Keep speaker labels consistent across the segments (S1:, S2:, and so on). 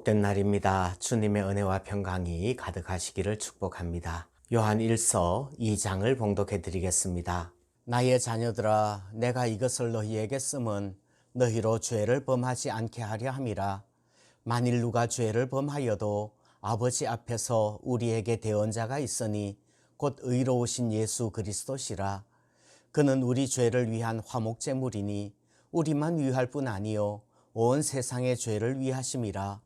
S1: 복된 날입니다. 주님의 은혜와 평강이 가득하시기를 축복합니다. 요한 1서 2장을 봉독해 드리겠습니다. 나의 자녀들아, 내가 이것을 너희에게 쓰면 너희로 죄를 범하지 않게 하려 함이라. 만일 누가 죄를 범하여도 아버지 앞에서 우리에게 대언자가 있으니 곧 의로우신 예수 그리스도시라. 그는 우리 죄를 위한 화목제물이니 우리만 위할 뿐 아니요 온 세상의 죄를 위하심이라.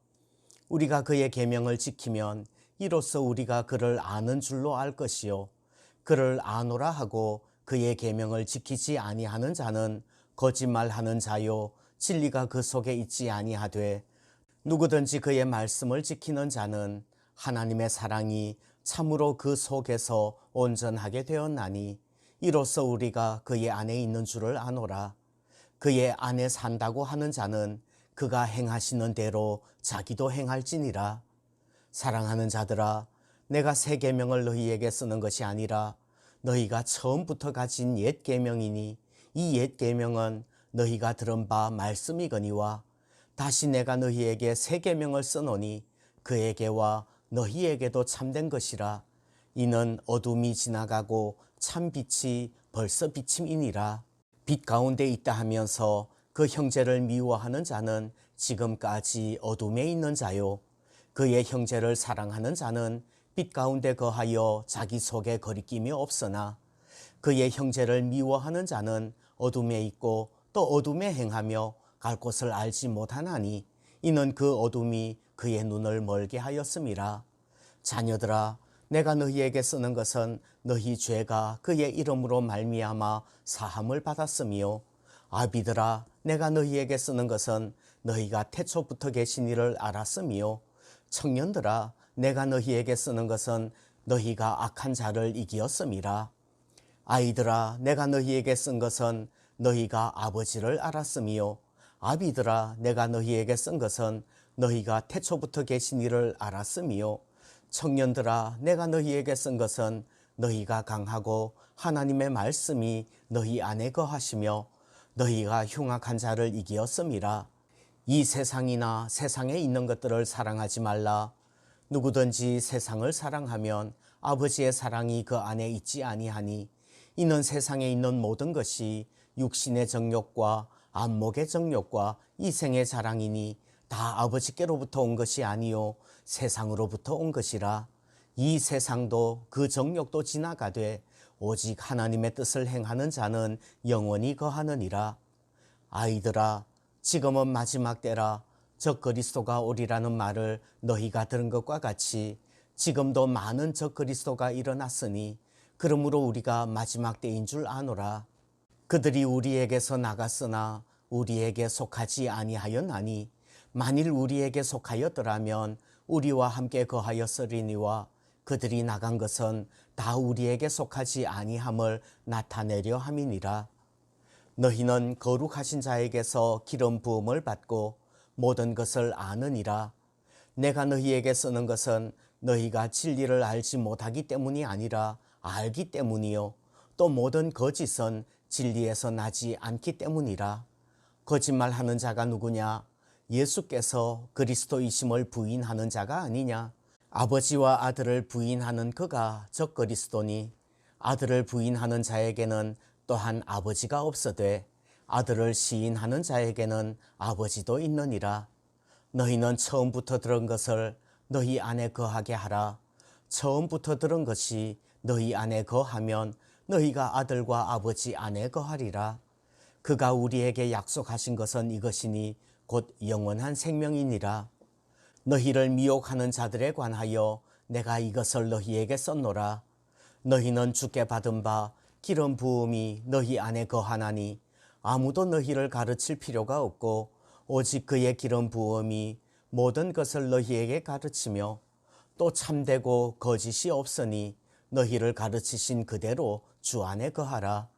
S1: 우리가 그의 계명을 지키면 이로써 우리가 그를 아는 줄로 알 것이요 그를 아노라 하고 그의 계명을 지키지 아니하는 자는 거짓말하는 자요 진리가 그 속에 있지 아니하되 누구든지 그의 말씀을 지키는 자는 하나님의 사랑이 참으로 그 속에서 온전하게 되었나니 이로써 우리가 그의 안에 있는 줄을 아노라. 그의 안에 산다고 하는 자는 그가 행하시는 대로 자기도 행할지니라. 사랑하는 자들아, 내가 새 계명을 너희에게 쓰는 것이 아니라 너희가 처음부터 가진 옛 계명이니 이 옛 계명은 너희가 들은 바 말씀이거니와 다시 내가 너희에게 새 계명을 쓰노니 그에게와 너희에게도 참된 것이라. 이는 어둠이 지나가고 참 빛이 벌써 비침이니라. 빛 가운데 있다 하면서 그 형제를 미워하는 자는 지금까지 어둠에 있는 자요 그의 형제를 사랑하는 자는 빛 가운데 거하여 자기 속에 거리낌이 없으나 그의 형제를 미워하는 자는 어둠에 있고 또 어둠에 행하며 갈 곳을 알지 못하나니 이는 그 어둠이 그의 눈을 멀게 하였음이라. 자녀들아, 내가 너희에게 쓰는 것은 너희 죄가 그의 이름으로 말미암아 사함을 받았으며, 아비들아, 내가 너희에게 쓰는 것은 너희가 태초부터 계신 이를 알았으며, 청년들아, 내가 너희에게 쓰는 것은 너희가 악한 자를 이기었음이라. 아이들아, 내가 너희에게 쓴 것은 너희가 아버지를 알았으며, 아비들아, 내가 너희에게 쓴 것은 너희가 태초부터 계신 이를 알았으며, 청년들아, 내가 너희에게 쓴 것은 너희가 강하고 하나님의 말씀이 너희 안에 거하시며 너희가 흉악한 자를 이기었음이라. 이 세상이나 세상에 있는 것들을 사랑하지 말라. 누구든지 세상을 사랑하면 아버지의 사랑이 그 안에 있지 아니하니 이는 세상에 있는 모든 것이 육신의 정욕과 안목의 정욕과 이생의 자랑이니 다 아버지께로부터 온 것이 아니요 세상으로부터 온 것이라. 이 세상도 그 정욕도 지나가되 오직 하나님의 뜻을 행하는 자는 영원히 거하느니라. 아이들아, 지금은 마지막 때라. 적 그리스도가 오리라는 말을 너희가 들은 것과 같이 지금도 많은 적 그리스도가 일어났으니 그러므로 우리가 마지막 때인 줄 아노라. 그들이 우리에게서 나갔으나 우리에게 속하지 아니하였나니 만일 우리에게 속하였더라면 우리와 함께 거하였으리니와 그들이 나간 것은 다 우리에게 속하지 아니함을 나타내려 함이니라. 너희는 거룩하신 자에게서 기름 부음을 받고 모든 것을 아느니라. 내가 너희에게 쓰는 것은 너희가 진리를 알지 못하기 때문이 아니라 알기 때문이요 또 모든 거짓은 진리에서 나지 않기 때문이라. 거짓말하는 자가 누구냐? 예수께서 그리스도이심을 부인하는 자가 아니냐? 아버지와 아들을 부인하는 그가 적 그리스도니 아들을 부인하는 자에게는 또한 아버지가 없어되 아들을 시인하는 자에게는 아버지도 있느니라. 너희는 처음부터 들은 것을 너희 안에 거하게 하라. 처음부터 들은 것이 너희 안에 거하면 너희가 아들과 아버지 안에 거하리라. 그가 우리에게 약속하신 것은 이것이니 곧 영원한 생명이니라. 너희를 미혹하는 자들에 관하여 내가 이것을 너희에게 썼노라. 너희는 주께 받은 바 기름 부음이 너희 안에 거하나니 아무도 너희를 가르칠 필요가 없고 오직 그의 기름 부음이 모든 것을 너희에게 가르치며 또 참되고 거짓이 없으니 너희를 가르치신 그대로 주 안에 거하라.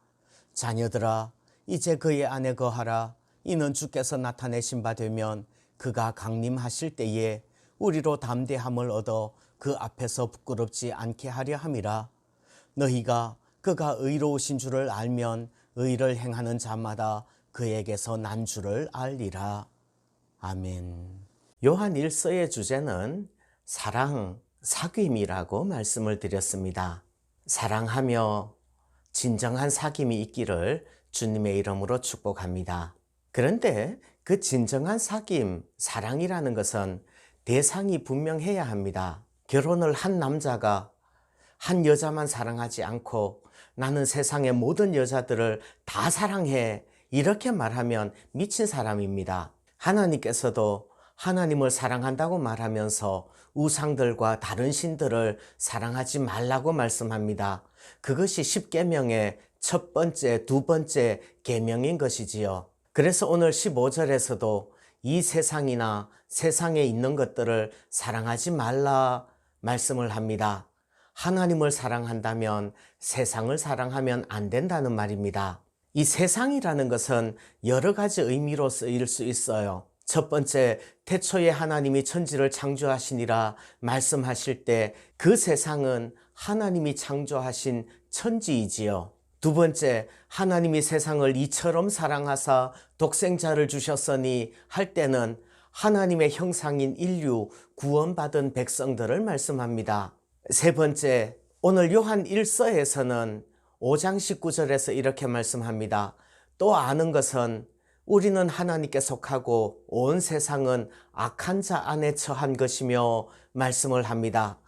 S1: 자녀들아, 이제 그의 안에 거하라. 이는 주께서 나타내신 바 되면 그가 강림하실 때에 우리로 담대함을 얻어 그 앞에서 부끄럽지 않게 하려 함이라. 너희가 그가 의로우신 줄을 알면 의를 행하는 자마다 그에게서 난 줄을 알리라. 아멘. 요한 1서의 주제는 사랑, 사귐이라고 말씀을 드렸습니다. 사랑하며 진정한 사귐이 있기를 주님의 이름으로 축복합니다. 그런데 그 진정한 사귐, 사랑이라는 것은 대상이 분명해야 합니다. 결혼을 한 남자가 한 여자만 사랑하지 않고 나는 세상의 모든 여자들을 다 사랑해 이렇게 말하면 미친 사람입니다. 하나님께서도 하나님을 사랑한다고 말하면서 우상들과 다른 신들을 사랑하지 말라고 말씀합니다. 그것이 십계명의 첫 번째, 두 번째 계명인 것이지요. 그래서 오늘 15절에서도 이 세상이나 세상에 있는 것들을 사랑하지 말라 말씀을 합니다. 하나님을 사랑한다면 세상을 사랑하면 안 된다는 말입니다. 이 세상이라는 것은 여러 가지 의미로 쓰일 수 있어요. 첫 번째, 태초에 하나님이 천지를 창조하시니라 말씀하실 때 그 세상은 하나님이 창조하신 천지이지요. 두 번째, 하나님이 세상을 이처럼 사랑하사 독생자를 주셨으니 할 때는 하나님의 형상인 인류, 구원받은 백성들을 말씀합니다. 세 번째, 오늘 요한 1서에서는 5장 19절에서 이렇게 말씀합니다. 또 아는 것은 우리는 하나님께 속하고 온 세상은 악한 자 안에 처한 것이며 말씀을 합니다.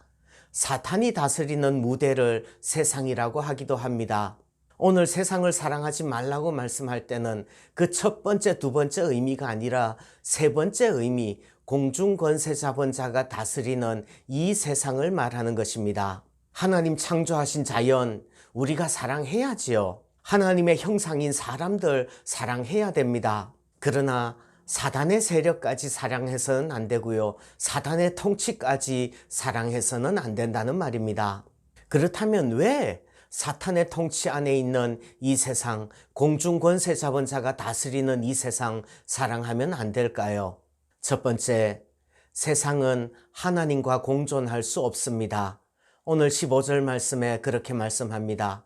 S1: 사탄이 다스리는 무대를 세상이라고 하기도 합니다. 오늘 세상을 사랑하지 말라고 말씀할 때는 그 첫 번째, 두 번째 의미가 아니라 세 번째 의미, 공중권세 잡은 자가 다스리는 이 세상을 말하는 것입니다. 하나님 창조하신 자연, 우리가 사랑해야지요. 하나님의 형상인 사람들 사랑해야 됩니다. 그러나 사단의 세력까지 사랑해서는 안 되고요. 사단의 통치까지 사랑해서는 안 된다는 말입니다. 그렇다면 왜 사탄의 통치 안에 있는 이 세상, 공중권세 잡은 자가 다스리는 이 세상 사랑하면 안 될까요? 첫 번째, 세상은 하나님과 공존할 수 없습니다. 오늘 15절 말씀에 그렇게 말씀합니다.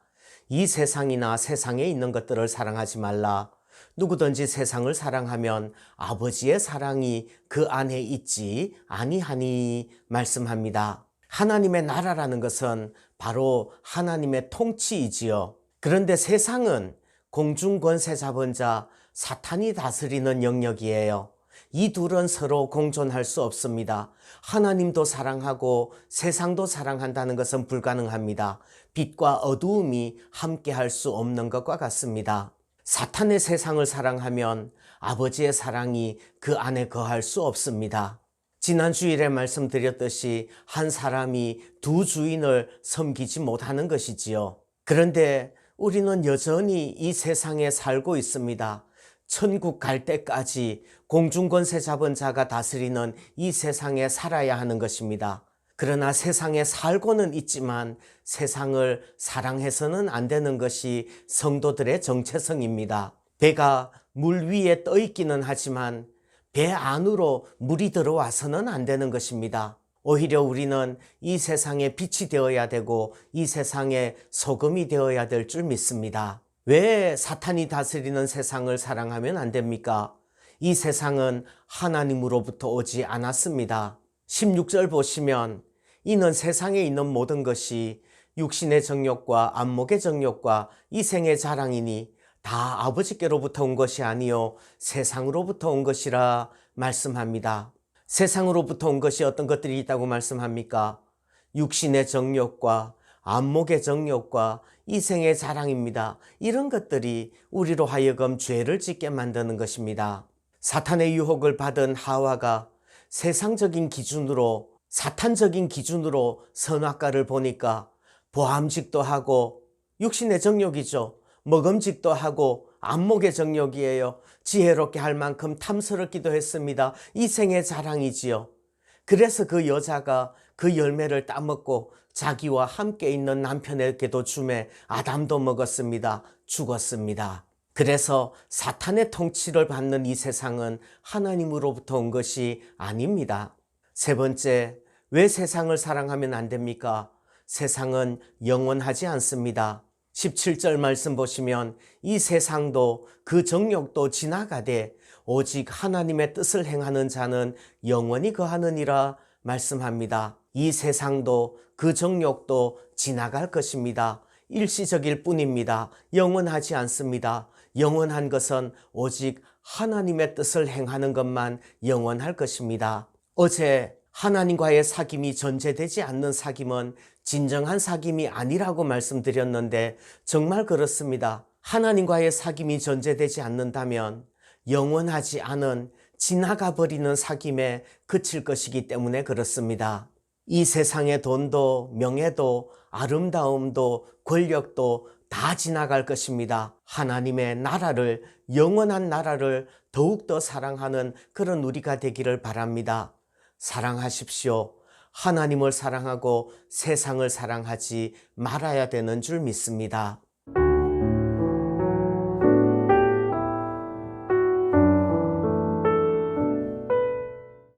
S1: 이 세상이나 세상에 있는 것들을 사랑하지 말라. 누구든지 세상을 사랑하면 아버지의 사랑이 그 안에 있지 아니하니 말씀합니다. 하나님의 나라라는 것은 바로 하나님의 통치이지요. 그런데 세상은 공중권세 잡은 자, 사탄이 다스리는 영역이에요. 이 둘은 서로 공존할 수 없습니다. 하나님도 사랑하고 세상도 사랑한다는 것은 불가능합니다. 빛과 어두움이 함께 할 수 없는 것과 같습니다. 사탄의 세상을 사랑하면 아버지의 사랑이 그 안에 거할 수 없습니다. 지난 주일에 말씀드렸듯이 한 사람이 두 주인을 섬기지 못하는 것이지요. 그런데 우리는 여전히 이 세상에 살고 있습니다. 천국 갈 때까지 공중권세 잡은 자가 다스리는 이 세상에 살아야 하는 것입니다. 그러나 세상에 살고는 있지만 세상을 사랑해서는 안 되는 것이 성도들의 정체성입니다. 배가 물 위에 떠 있기는 하지만 배 안으로 물이 들어와서는 안 되는 것입니다. 오히려 우리는 이 세상에 빛이 되어야 되고 이 세상에 소금이 되어야 될 줄 믿습니다. 왜 사탄이 다스리는 세상을 사랑하면 안 됩니까? 이 세상은 하나님으로부터 오지 않았습니다. 16절 보시면 이는 세상에 있는 모든 것이 육신의 정욕과 안목의 정욕과 이생의 자랑이니 다 아버지께로부터 온 것이 아니요 세상으로부터 온 것이라 말씀합니다. 세상으로부터 온 것이 어떤 것들이 있다고 말씀합니까? 육신의 정욕과 안목의 정욕과 이생의 자랑입니다. 이런 것들이 우리로 하여금 죄를 짓게 만드는 것입니다. 사탄의 유혹을 받은 하와가 세상적인 기준으로, 사탄적인 기준으로 선악과를 보니까 보암직도 하고 육신의 정욕이죠. 먹음직도 하고 안목의 정욕이에요. 지혜롭게 할 만큼 탐스럽기도 했습니다. 이생의 자랑이지요. 그래서 그 여자가 그 열매를 따먹고 자기와 함께 있는 남편에게도 주매 아담도 먹었습니다. 죽었습니다. 그래서 사탄의 통치를 받는 이 세상은 하나님으로부터 온 것이 아닙니다. 세 번째, 왜 세상을 사랑하면 안 됩니까? 세상은 영원하지 않습니다. 17절 말씀 보시면 이 세상도 그 정욕도 지나가되 오직 하나님의 뜻을 행하는 자는 영원히 거하느니라 말씀합니다. 이 세상도 그 정욕도 지나갈 것입니다. 일시적일 뿐입니다. 영원하지 않습니다. 영원한 것은 오직 하나님의 뜻을 행하는 것만 영원할 것입니다. 어제 하나님과의 사귐이 전제되지 않는 사귐은 진정한 사귐이 아니라고 말씀드렸는데 정말 그렇습니다. 하나님과의 사귐이 전제되지 않는다면 영원하지 않은 지나가 버리는 사귐에 그칠 것이기 때문에 그렇습니다. 이 세상의 돈도 명예도 아름다움도 권력도 다 지나갈 것입니다. 하나님의 나라를, 영원한 나라를 더욱더 사랑하는 그런 우리가 되기를 바랍니다. 사랑하십시오. 하나님을 사랑하고 세상을 사랑하지 말아야 되는 줄 믿습니다.